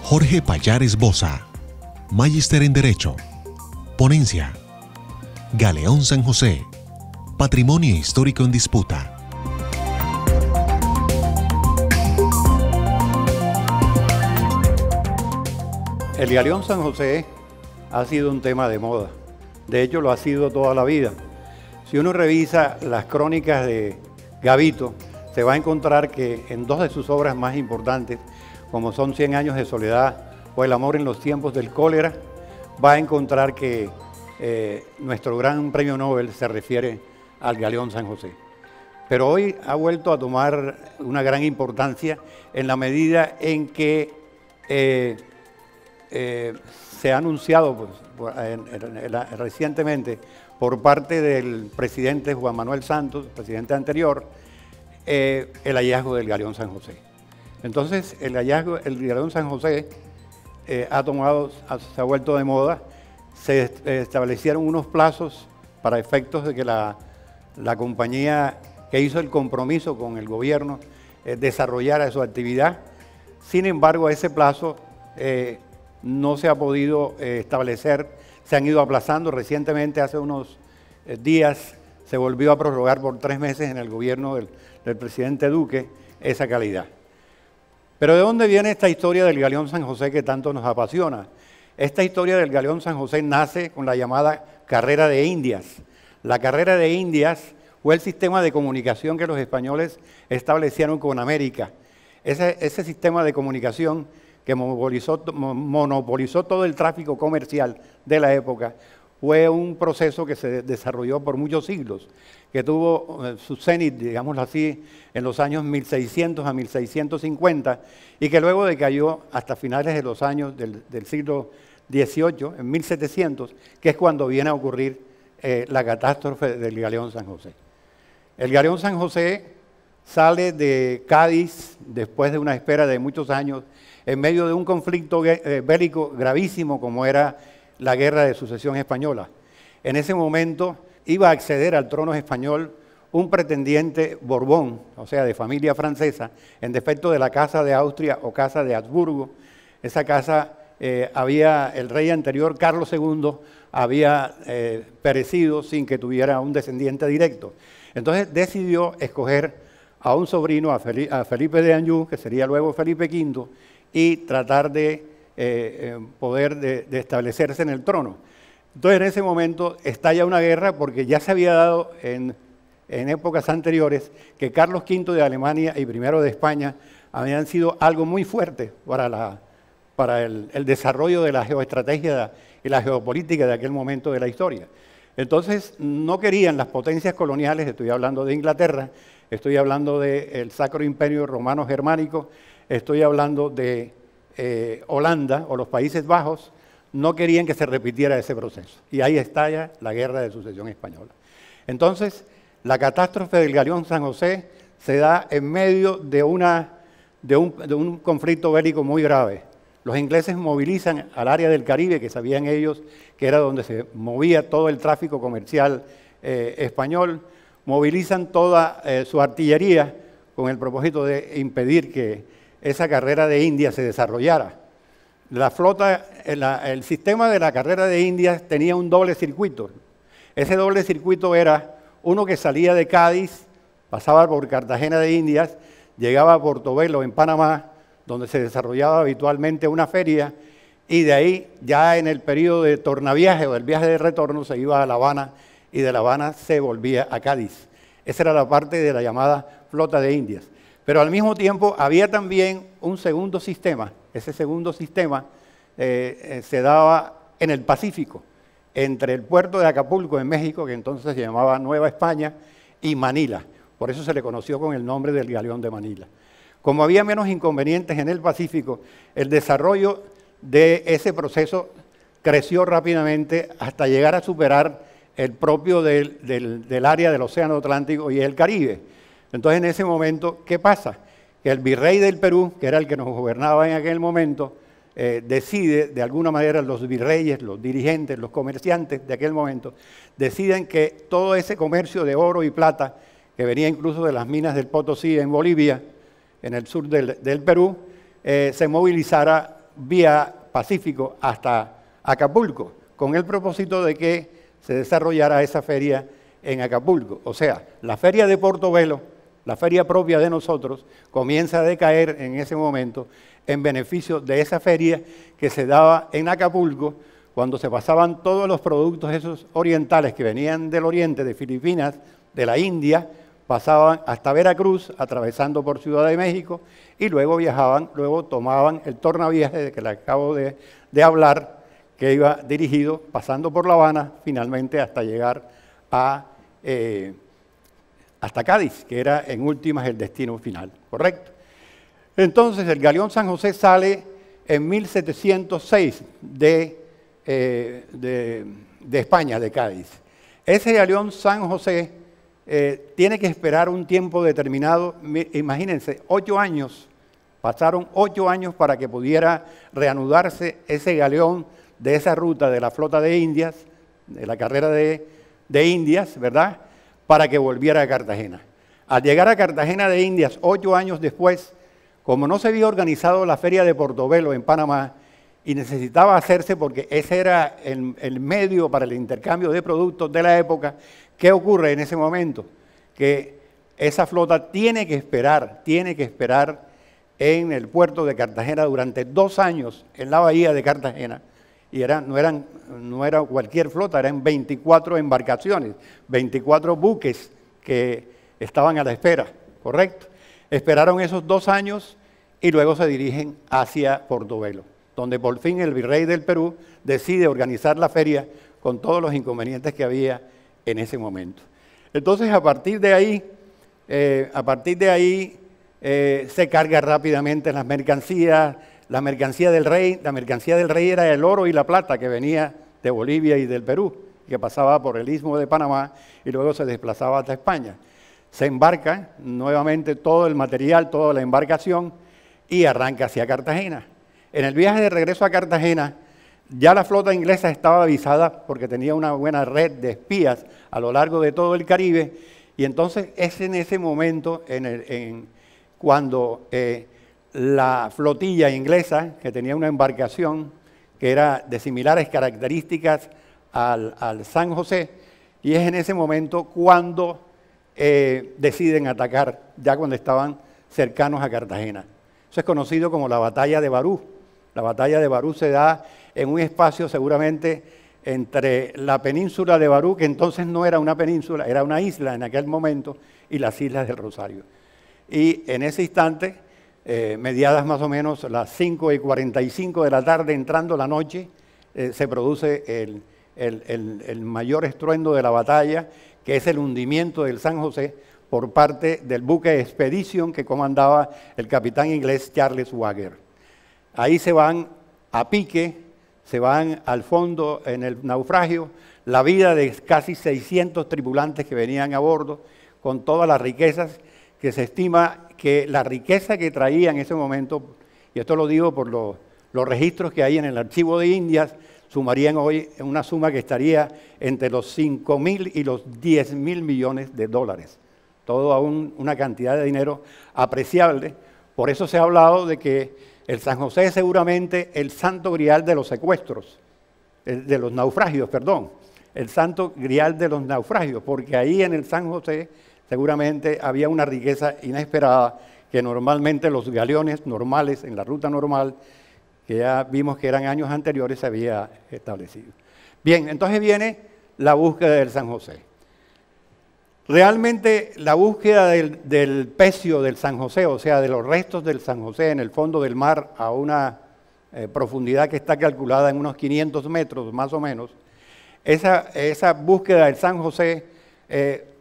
Jorge Pallares Boza, Magíster en Derecho. Ponencia: Galeón San José, Patrimonio Histórico en Disputa. El Galeón San José ha sido un tema de moda. De hecho, lo ha sido toda la vida. Si uno revisa las crónicas de Gavito, se va a encontrar que en dos de sus obras más importantes, como son 100 años de soledad o El amor en los tiempos del cólera, va a encontrar que nuestro gran premio Nobel se refiere al Galeón San José. Pero hoy ha vuelto a tomar una gran importancia en la medida en que se ha anunciado recientemente por parte del presidente Juan Manuel Santos, presidente anterior, el hallazgo del Galeón San José. Entonces, el Galeón San José se ha vuelto de moda. Se establecieron unos plazos para efectos de que la compañía que hizo el compromiso con el gobierno desarrollara su actividad. Sin embargo, ese plazo no se ha podido establecer, se han ido aplazando. Recientemente, hace unos días, se volvió a prorrogar por 3 meses en el gobierno del presidente Duque esa calidad. Pero ¿de dónde viene esta historia del Galeón San José que tanto nos apasiona? Esta historia del Galeón San José nace con la llamada Carrera de Indias. La Carrera de Indias fue el sistema de comunicación que los españoles establecieron con América. Ese sistema de comunicación que monopolizó todo el tráfico comercial de la época, fue un proceso que se desarrolló por muchos siglos, que tuvo su cenit, digámoslo así, en los años 1600 a 1650, y que luego decayó hasta finales de los años del siglo XVIII, en 1700, que es cuando viene a ocurrir la catástrofe del Galeón San José. El Galeón San José sale de Cádiz después de una espera de muchos años, en medio de un conflicto bélico gravísimo como era la Guerra de Sucesión Española. En ese momento iba a acceder al trono español un pretendiente Borbón, o sea, de familia francesa, en defecto de la Casa de Austria o Casa de Habsburgo. Esa casa el rey anterior, Carlos II, había perecido sin que tuviera un descendiente directo. Entonces decidió escoger a un sobrino, a Felipe de Anjou, que sería luego Felipe V, y tratar de poder establecerse en el trono. Entonces en ese momento estalla una guerra porque ya se había dado en épocas anteriores que Carlos V de Alemania y I de España habían sido algo muy fuerte para el desarrollo de la geoestrategia y la geopolítica de aquel momento de la historia. Entonces no querían las potencias coloniales, estoy hablando de Inglaterra, estoy hablando del Sacro Imperio Romano Germánico, estoy hablando de Holanda o los Países Bajos, no querían que se repitiera ese proceso. Y ahí estalla la Guerra de Sucesión Española. Entonces, la catástrofe del Galeón San José se da en medio de un conflicto bélico muy grave. Los ingleses movilizan al área del Caribe, que sabían ellos que era donde se movía todo el tráfico comercial español, movilizan toda su artillería con el propósito de impedir que esa carrera de Indias se desarrollara. La flota, el sistema de la carrera de Indias tenía un doble circuito. Ese doble circuito era uno que salía de Cádiz, pasaba por Cartagena de Indias, llegaba a Portobelo en Panamá, donde se desarrollaba habitualmente una feria, y de ahí ya en el periodo de tornaviaje o del viaje de retorno se iba a La Habana y de La Habana se volvía a Cádiz. Esa era la parte de la llamada flota de Indias. Pero al mismo tiempo había también un segundo sistema. Ese segundo sistema se daba en el Pacífico, entre el puerto de Acapulco en México, que entonces se llamaba Nueva España, y Manila. Por eso se le conoció con el nombre del Galeón de Manila. Como había menos inconvenientes en el Pacífico, el desarrollo de ese proceso creció rápidamente hasta llegar a superar el propio del área del Océano Atlántico y el Caribe. Entonces, en ese momento, ¿qué pasa? Que el virrey del Perú, que era el que nos gobernaba en aquel momento, decide, de alguna manera, los virreyes, los dirigentes, los comerciantes de aquel momento, deciden que todo ese comercio de oro y plata, que venía incluso de las minas del Potosí en Bolivia, en el sur del Perú, se movilizara vía Pacífico hasta Acapulco, con el propósito de que se desarrollara esa feria en Acapulco. O sea, la feria de Portobelo, la feria propia de nosotros, comienza a decaer en ese momento en beneficio de esa feria que se daba en Acapulco, cuando se pasaban todos los productos esos orientales que venían del oriente, de Filipinas, de la India, pasaban hasta Veracruz, atravesando por Ciudad de México, y luego viajaban, luego tomaban el tornaviaje de que le acabo de hablar, que iba dirigido, pasando por La Habana, finalmente hasta llegar hasta Cádiz, que era en últimas el destino final, ¿correcto? Entonces el galeón San José sale en 1706 de España, de Cádiz. Ese galeón San José tiene que esperar un tiempo determinado, imagínense, 8 años, pasaron 8 años para que pudiera reanudarse ese galeón de esa ruta de la flota de Indias, de la carrera de Indias, ¿verdad?, para que volviera a Cartagena. Al llegar a Cartagena de Indias, 8 años después, como no se había organizado la feria de Portobelo en Panamá, y necesitaba hacerse porque ese era el medio para el intercambio de productos de la época, ¿qué ocurre en ese momento? Que esa flota tiene que esperar en el puerto de Cartagena durante 2 años en la bahía de Cartagena, y no era cualquier flota, eran 24 embarcaciones, 24 buques que estaban a la espera, ¿correcto? Esperaron esos 2 años y luego se dirigen hacia Portobelo, donde por fin el virrey del Perú decide organizar la feria con todos los inconvenientes que había en ese momento. Entonces, a partir de ahí se carga rápidamente las mercancías. La mercancía del rey era el oro y la plata que venía de Bolivia y del Perú, que pasaba por el Istmo de Panamá y luego se desplazaba hasta España. Se embarca nuevamente todo el material, toda la embarcación, y arranca hacia Cartagena. En el viaje de regreso a Cartagena, ya la flota inglesa estaba avisada porque tenía una buena red de espías a lo largo de todo el Caribe, y entonces es en ese momento cuando la flotilla inglesa, que tenía una embarcación que era de similares características al San José, y es en ese momento cuando deciden atacar, ya cuando estaban cercanos a Cartagena. Eso es conocido como la Batalla de Barú. La Batalla de Barú se da en un espacio seguramente entre la península de Barú, que entonces no era una península, era una isla en aquel momento, y las Islas del Rosario. Y en ese instante, mediadas más o menos las 5:45 de la tarde, entrando la noche, se produce el mayor estruendo de la batalla, que es el hundimiento del San José por parte del buque Expedition que comandaba el capitán inglés Charles Wager. Ahí se van a pique, se van al fondo en el naufragio, la vida de casi 600 tripulantes que venían a bordo, con todas las riquezas, que se estima que la riqueza que traía en ese momento, y esto lo digo por los registros que hay en el Archivo de Indias, sumarían hoy una suma que estaría entre los 5.000 y los 10.000 millones de dólares. Todo aún una cantidad de dinero apreciable. Por eso se ha hablado de que el San José es seguramente el santo grial de los secuestros, de los naufragios, perdón. El santo grial de los naufragios, porque ahí en el San José seguramente había una riqueza inesperada que normalmente los galeones normales, en la ruta normal, que ya vimos que eran años anteriores, se había establecido. Bien, entonces viene la búsqueda del San José. Realmente la búsqueda del pecio del San José, o sea, de los restos del San José en el fondo del mar a una profundidad que está calculada en unos 500 metros más o menos, esa búsqueda del San José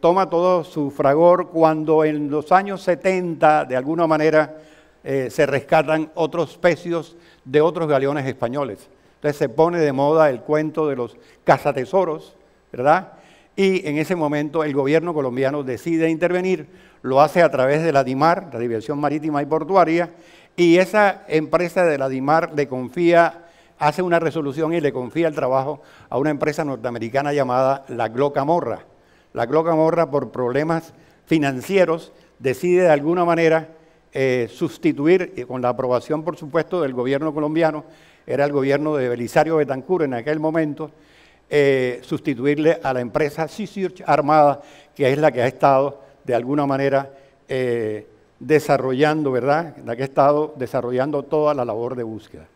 toma todo su fragor cuando en los años 70, de alguna manera, se rescatan otros pecios de otros galeones españoles. Entonces se pone de moda el cuento de los cazatesoros, ¿verdad? Y en ese momento el gobierno colombiano decide intervenir, lo hace a través de la DIMAR, la División Marítima y Portuaria, y esa empresa de la DIMAR le confía, hace una resolución y le confía el trabajo a una empresa norteamericana llamada la Glocamorra. La Glocamorra, por problemas financieros, decide de alguna manera sustituir, con la aprobación, por supuesto, del gobierno colombiano, era el gobierno de Belisario Betancur en aquel momento, sustituirle a la empresa Sea Search Armada, que es la que ha estado de alguna manera desarrollando, ¿verdad? La que ha estado desarrollando toda la labor de búsqueda.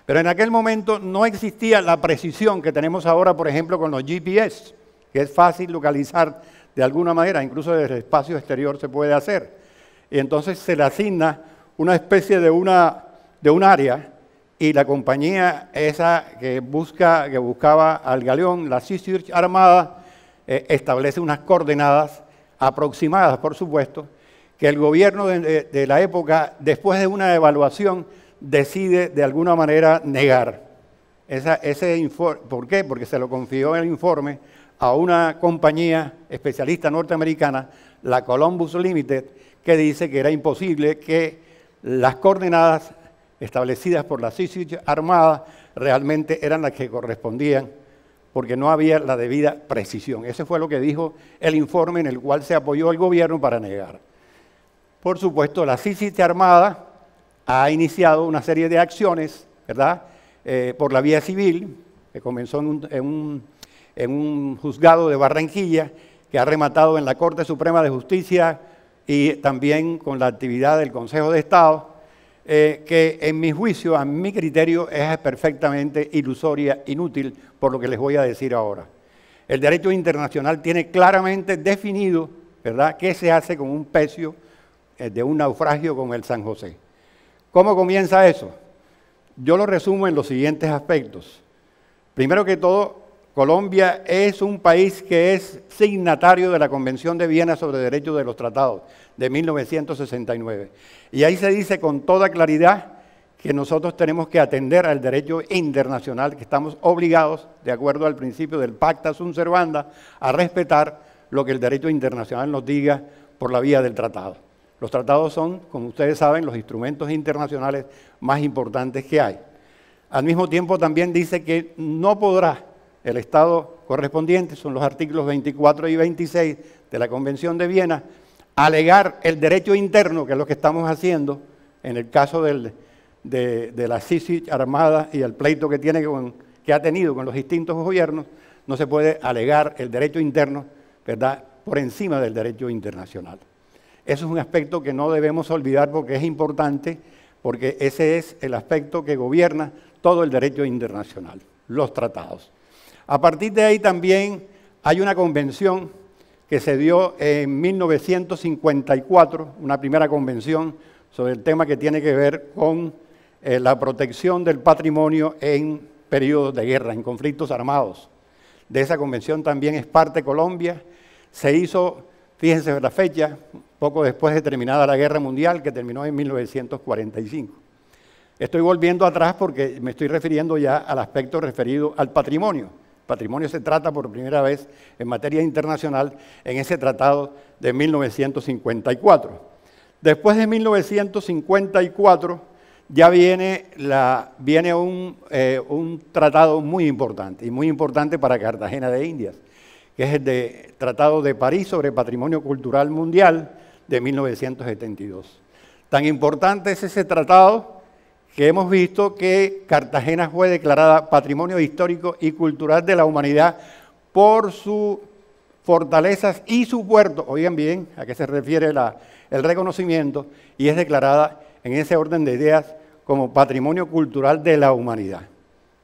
Pero en aquel momento no existía la precisión que tenemos ahora, por ejemplo, con los GPS, que es fácil localizar de alguna manera, incluso desde el espacio exterior se puede hacer. Y entonces se le asigna una especie de un área, y la compañía esa que buscaba al galeón, la Sea Search Armada, establece unas coordenadas aproximadas, por supuesto, que el gobierno de la época, después de una evaluación, decide de alguna manera negar. Ese informe, ¿por qué? Porque se lo confió el informe a una compañía especialista norteamericana, la Columbus Limited, que dice que era imposible que las coordenadas establecidas por la Sea Search Armada realmente eran las que correspondían, porque no había la debida precisión. Ese fue lo que dijo el informe en el cual se apoyó el gobierno para negar. Por supuesto, la Sea Search Armada ha iniciado una serie de acciones, ¿verdad?, por la vía civil, que comenzó en un juzgado de Barranquilla, que ha rematado en la Corte Suprema de Justicia y también con la actividad del Consejo de Estado, que en mi juicio, a mi criterio, es perfectamente ilusoria, inútil, por lo que les voy a decir ahora. El derecho internacional tiene claramente definido, ¿verdad?, qué se hace con un pecio de un naufragio como el San José. ¿Cómo comienza eso? Yo lo resumo en los siguientes aspectos. Primero que todo, Colombia es un país que es signatario de la Convención de Viena sobre Derechos de los Tratados de 1969. Y ahí se dice con toda claridad que nosotros tenemos que atender al derecho internacional, que estamos obligados, de acuerdo al principio del Pacta Sunt Servanda, a respetar lo que el derecho internacional nos diga por la vía del tratado. Los tratados son, como ustedes saben, los instrumentos internacionales más importantes que hay. Al mismo tiempo también dice que no podrá el Estado correspondiente, son los artículos 24 y 26 de la Convención de Viena, alegar el derecho interno, que es lo que estamos haciendo en el caso de la Sea Search Armada y el pleito que ha tenido con los distintos gobiernos, no se puede alegar el derecho interno, ¿verdad?, por encima del derecho internacional. Eso es un aspecto que no debemos olvidar porque es importante, porque ese es el aspecto que gobierna todo el derecho internacional, los tratados. A partir de ahí también hay una convención que se dio en 1954, una primera convención sobre el tema que tiene que ver con la protección del patrimonio en periodos de guerra, en conflictos armados. De esa convención también es parte Colombia. Se hizo, fíjense la fecha, poco después de terminada la Guerra Mundial, que terminó en 1945. Estoy volviendo atrás porque me estoy refiriendo ya al aspecto referido al patrimonio. Patrimonio se trata por primera vez en materia internacional en ese tratado de 1954. Después de 1954 ya viene un tratado muy importante, y muy importante para Cartagena de Indias, que es el Tratado de París sobre Patrimonio Cultural Mundial de 1972. Tan importante es ese tratado que hemos visto que Cartagena fue declarada Patrimonio Histórico y Cultural de la Humanidad por sus fortalezas y su puerto. Oigan bien a qué se refiere el reconocimiento, y es declarada en ese orden de ideas como Patrimonio Cultural de la Humanidad.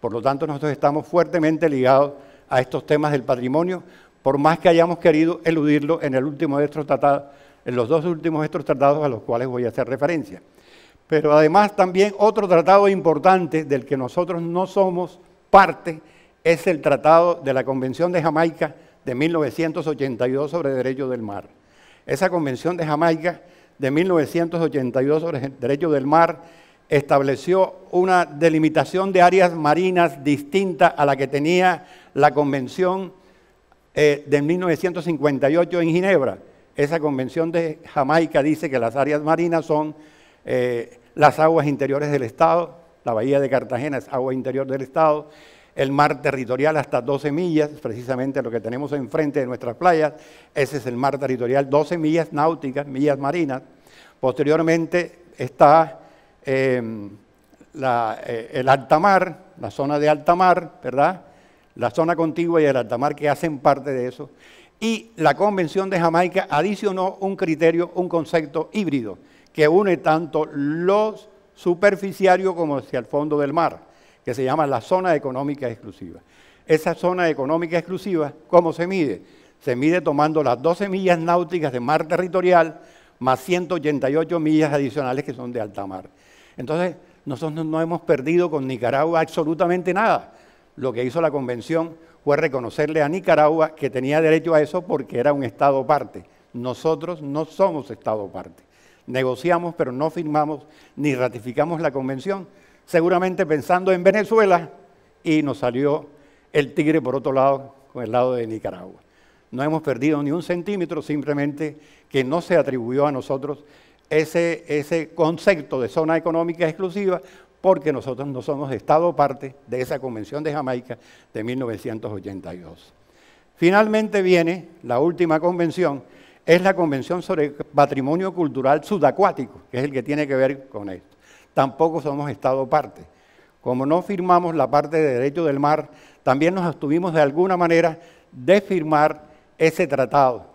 Por lo tanto, nosotros estamos fuertemente ligados a estos temas del patrimonio, por más que hayamos querido eludirlo en el último de estos tratados, en los dos últimos de estos tratados a los cuales voy a hacer referencia. Pero además también otro tratado importante del que nosotros no somos parte es el Tratado de la Convención de Jamaica de 1982 sobre Derechos del Mar. Esa Convención de Jamaica de 1982 sobre Derechos del Mar estableció una delimitación de áreas marinas distinta a la que tenía la Convención de 1958 en Ginebra. Esa convención de Jamaica dice que las áreas marinas son las aguas interiores del Estado, la bahía de Cartagena es agua interior del Estado, el mar territorial hasta 12 millas, precisamente lo que tenemos enfrente de nuestras playas, ese es el mar territorial, 12 millas náuticas, millas marinas. Posteriormente está el alta mar, la zona de alta mar, ¿verdad? La zona contigua y el alta mar que hacen parte de eso. Y la Convención de Jamaica adicionó un criterio, un concepto híbrido, que une tanto lo superficiario como hacia el fondo del mar, que se llama la zona económica exclusiva. Esa zona económica exclusiva, ¿cómo se mide? Se mide tomando las 12 millas náuticas de mar territorial más 188 millas adicionales que son de alta mar. Entonces, nosotros no hemos perdido con Nicaragua absolutamente nada. Lo que hizo la convención fue reconocerle a Nicaragua que tenía derecho a eso porque era un Estado parte. Nosotros no somos Estado parte. Negociamos, pero no firmamos ni ratificamos la convención, seguramente pensando en Venezuela, y nos salió el tigre por otro lado, con el lado de Nicaragua. No hemos perdido ni un centímetro, simplemente que no se atribuyó a nosotros ese concepto de zona económica exclusiva, porque nosotros no somos Estado parte de esa Convención de Jamaica de 1982. Finalmente viene la última convención, es la Convención sobre Patrimonio Cultural Subacuático, que es el que tiene que ver con esto. Tampoco somos Estado parte. Como no firmamos la parte de derecho del mar, también nos abstuvimos de alguna manera de firmar ese tratado.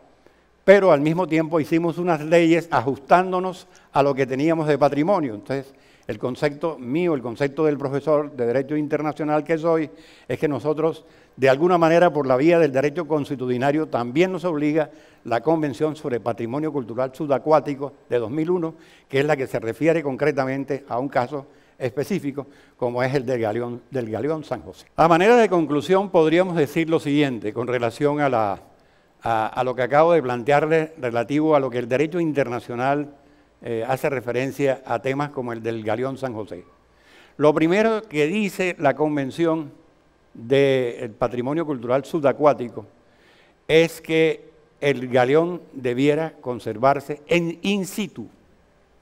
Pero al mismo tiempo hicimos unas leyes ajustándonos a lo que teníamos de patrimonio. Entonces, el concepto mío, el concepto del profesor de Derecho Internacional que soy, es que nosotros, de alguna manera, por la vía del derecho consuetudinario, también nos obliga la Convención sobre Patrimonio Cultural Subacuático de 2001, que es la que se refiere concretamente a un caso específico, como es el del Galeón San José. A manera de conclusión, podríamos decir lo siguiente, con relación a lo que acabo de plantearle, relativo a lo que el derecho internacional hace referencia a temas como el del Galeón San José. Lo primero que dice la Convención del Patrimonio Cultural Subacuático es que el galeón debiera conservarse in situ,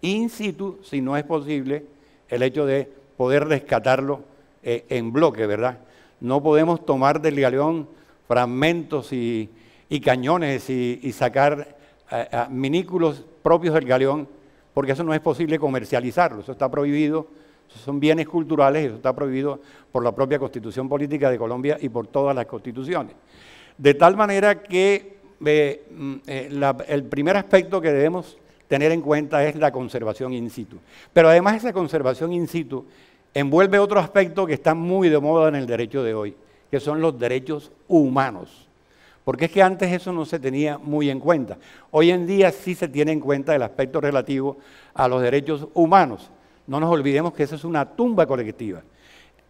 si no es posible el hecho de poder rescatarlo en bloque, ¿verdad? No podemos tomar del galeón fragmentos y cañones y sacar minículos propios del galeón, porque eso no es posible comercializarlo, eso está prohibido, son bienes culturales y eso está prohibido por la propia Constitución Política de Colombia y por todas las constituciones. De tal manera que el primer aspecto que debemos tener en cuenta es la conservación in situ. Pero además esa conservación in situ envuelve otro aspecto que está muy de moda en el derecho de hoy, que son los derechos humanos. Porque es que antes eso no se tenía muy en cuenta. Hoy en día sí se tiene en cuenta el aspecto relativo a los derechos humanos. No nos olvidemos que esa es una tumba colectiva.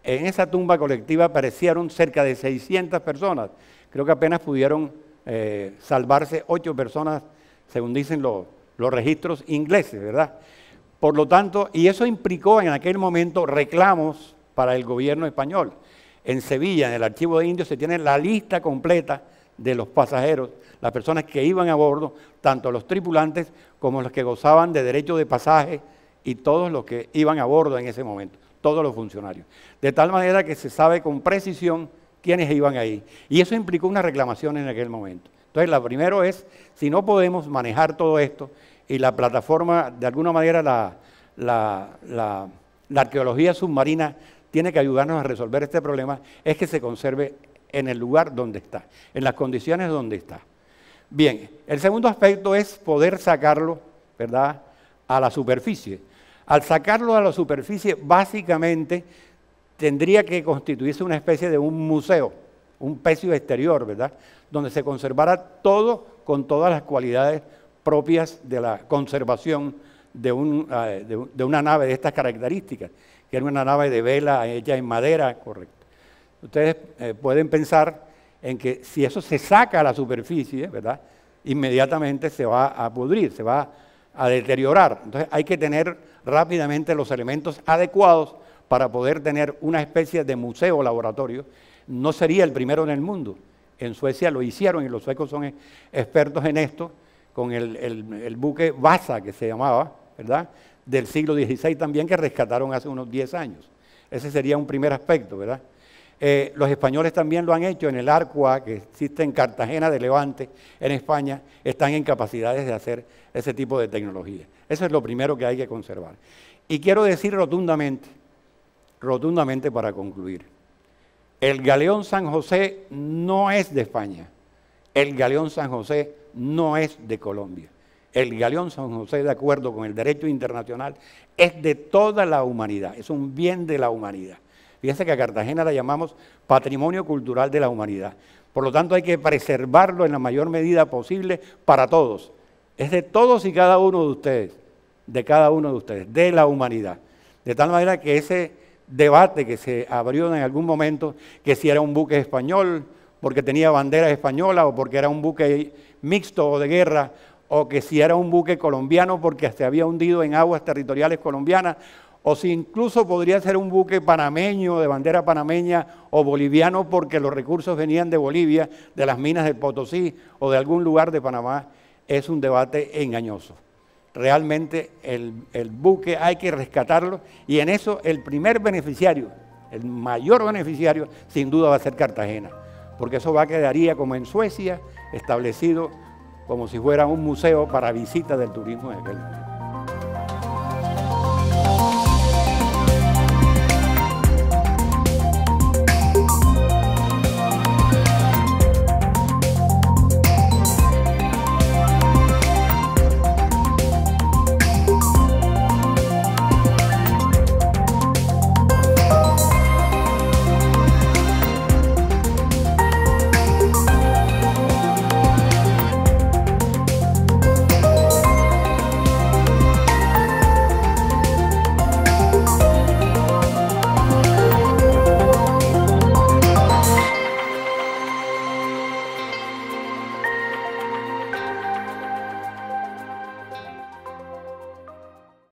En esa tumba colectiva perecieron cerca de 600 personas. Creo que apenas pudieron salvarse 8 personas, según dicen los registros ingleses, ¿verdad? Por lo tanto, y eso implicó en aquel momento reclamos para el gobierno español. En Sevilla, en el Archivo de Indios, se tiene la lista completa de los pasajeros, las personas que iban a bordo, tanto los tripulantes como los que gozaban de derecho de pasaje y todos los que iban a bordo en ese momento, todos los funcionarios. De tal manera que se sabe con precisión quiénes iban ahí. Y eso implicó una reclamación en aquel momento. Entonces, lo primero es, si no podemos manejar todo esto, y la plataforma, de alguna manera, la arqueología submarina tiene que ayudarnos a resolver este problema, es que se conserve en el lugar donde está, en las condiciones donde está. Bien, el segundo aspecto es poder sacarlo, ¿verdad?, a la superficie. Al sacarlo a la superficie, básicamente, tendría que constituirse una especie de un museo, un pecio exterior, ¿verdad?, donde se conservara todo con todas las cualidades propias de la conservación de una nave de estas características, que era una nave de vela hecha en madera, correcto. Ustedes pueden pensar en que si eso se saca a la superficie, ¿verdad?, inmediatamente se va a pudrir, se va a deteriorar. Entonces hay que tener rápidamente los elementos adecuados para poder tener una especie de museo o laboratorio. No sería el primero en el mundo. En Suecia lo hicieron y los suecos son expertos en esto, con el buque Baza, que se llamaba, ¿verdad?, del siglo XVI también, que rescataron hace unos 10 años. Ese sería un primer aspecto, ¿verdad? Los españoles también lo han hecho en el Arcua, que existe en Cartagena de Levante, en España, están en capacidades de hacer ese tipo de tecnología. Eso es lo primero que hay que conservar. Y quiero decir rotundamente para concluir, el galeón San José no es de España, el galeón San José no es de Colombia. El galeón San José, de acuerdo con el derecho internacional, es de toda la humanidad, es un bien de la humanidad. Fíjense que a Cartagena la llamamos Patrimonio Cultural de la Humanidad. Por lo tanto, hay que preservarlo en la mayor medida posible para todos. Es de todos y cada uno de ustedes, de la humanidad. De tal manera que ese debate que se abrió en algún momento, que si era un buque español, porque tenía bandera española, o porque era un buque mixto o de guerra, o que si era un buque colombiano porque se había hundido en aguas territoriales colombianas, o si incluso podría ser un buque panameño, de bandera panameña, o boliviano porque los recursos venían de Bolivia, de las minas del Potosí, o de algún lugar de Panamá, es un debate engañoso. Realmente el buque hay que rescatarlo, y en eso el primer beneficiario, el mayor beneficiario, sin duda va a ser Cartagena, porque eso quedaría como en Suecia, establecido como si fuera un museo para visita del turismo de aquel momento.